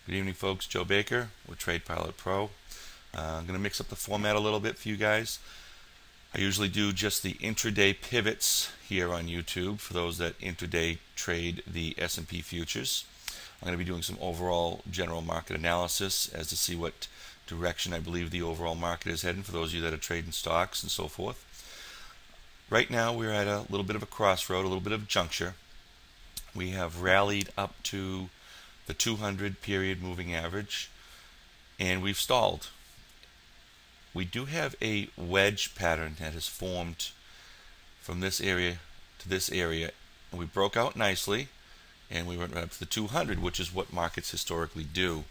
Good evening, folks. Joe Baker with Trade Pilot Pro. I'm going to mix up the format a little bit for you guys. I usually do just the intraday pivots here on YouTube for those that intraday trade the S&P futures. I'm going to be doing some overall general market analysis as to see what direction I believe the overall market is heading for those of you that are trading stocks and so forth. Right now we're at a little bit of a crossroad, a little bit of a juncture. We have rallied up to the 200 period moving average, and we've stalled. We do have a wedge pattern that has formed from this area to this area, and we broke out nicely, and we went right up to the 200, which is what markets historically do.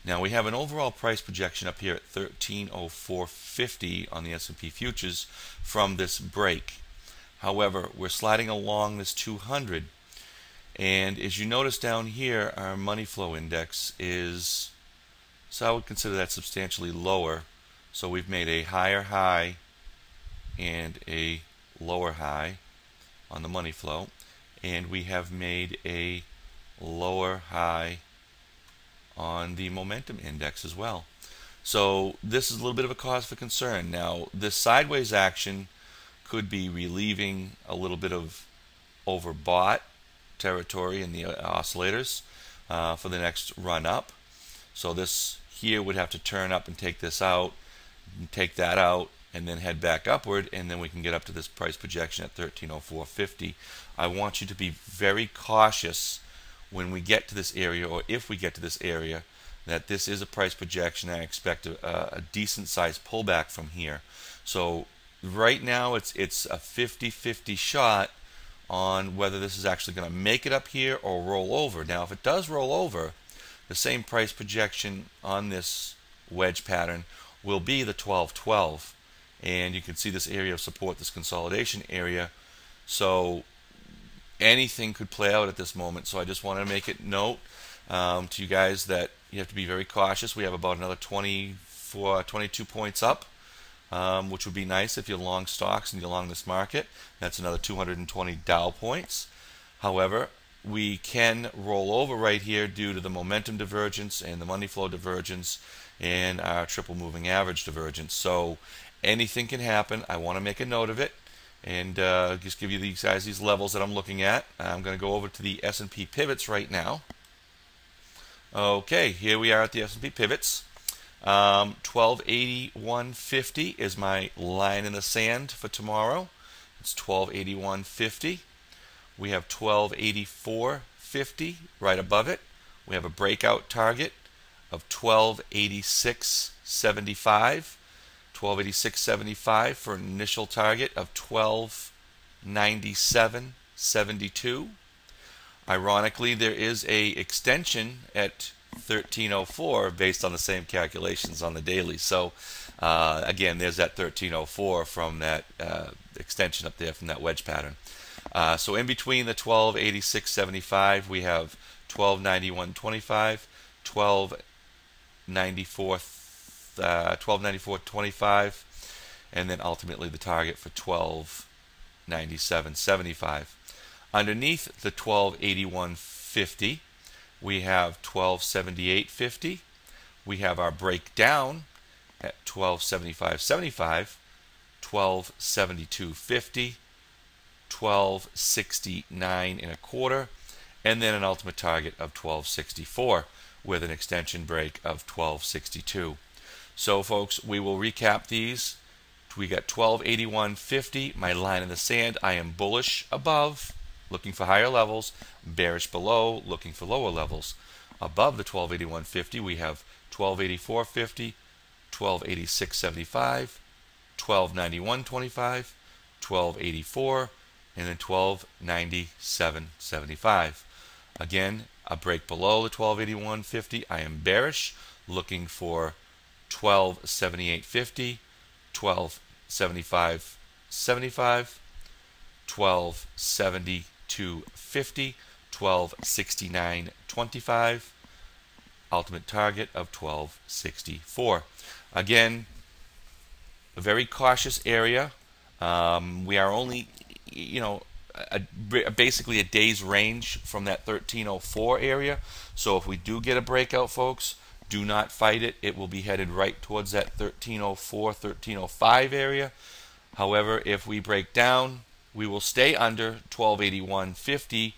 Now we have an overall price projection up here at 1304.50 on the S&P futures from this break. However, we're sliding along this 200. And as you notice down here, our money flow index is, so I would consider that substantially lower. So we've made a higher high and a lower high on the money flow, and we have made a lower high on the momentum index as well. So this is a little bit of a cause for concern. Now, this sideways action could be relieving a little bit of overbought territory in the oscillators for the next run up. So this here would have to turn up and take this out, and take that out, and then head back upward, and then we can get up to this price projection at 1304.50. I want you to be very cautious when we get to this area, or if we get to this area, that this is a price projection. I expect a decent sized pullback from here. So right now it's a 50-50 shot on whether this is actually going to make it up here or roll over. Now, if it does roll over, the same price projection on this wedge pattern will be the 1212, and you can see this area of support, this consolidation area. So anything could play out at this moment. So I just want to make it note to you guys that you have to be very cautious. We have about another 22 points up, which would be nice if you're long stocks and you're long this market. That's another 220 Dow points. However, we can roll over right here due to the momentum divergence and the money flow divergence and our triple moving average divergence. So anything can happen. I want to make a note of it and just give you these levels that I'm looking at. I'm going to go over to the S&P pivots right now. Okay, here we are at the S&P pivots. 1281.50 is my line in the sand for tomorrow. It's 1281.50. We have 1284.50 right above it. We have a breakout target of 1286.75. 1286.75 for an initial target of 1297.72. Ironically, there is a extension at 1304 based on the same calculations on the daily. So again, there's that 1304 from that extension up there from that wedge pattern. So in between the 1286.75 we have 1291.25, 1294.25, and then ultimately the target for 1297.75. Underneath the 1281.50 we have 1278.50. We have our breakdown at 1275.75, 1272.50, 1269.25, and then an ultimate target of 1264 with an extension break of 1262. So folks, we will recap these. We got 1281.50, my line in the sand. I am bullish above, looking for higher levels, bearish below, looking for lower levels. Above the 1281.50 we have 1284.50, 1286.75, 1291.25, 1284, and then 1297.75. Again, a break below the 1281.50. I am bearish, looking for 1278.50, 1275.75, 1272.50, 1269.25, ultimate target of 1264. Again, a very cautious area. We are only, basically a day's range from that 1304 area. So if we do get a breakout, folks, do not fight it. It will be headed right towards that 1304, 1305 area. However, if we break down, we will stay under 1281.50,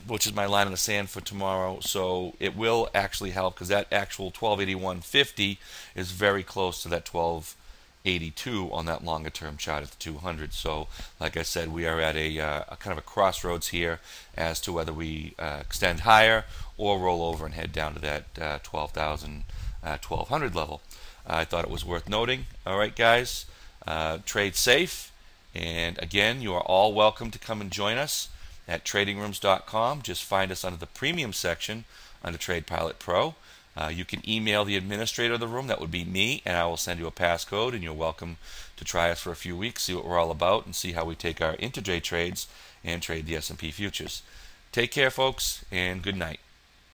which is my line in the sand for tomorrow. So it will actually help, because that actual 1281.50 is very close to that 1282 on that longer term chart at the 200. So like I said, we are at a kind of a crossroads here as to whether we extend higher or roll over and head down to that 1200 level. I thought it was worth noting. All right, guys, trade safe. And again, you are all welcome to come and join us at tradingrooms.com. Just find us under the premium section under Trade Pilot Pro. You can email the administrator of the room, that would be me, and I will send you a passcode, and you're welcome to try us for a few weeks, see what we're all about, and see how we take our intraday trades and trade the S&P futures. Take care, folks, and good night.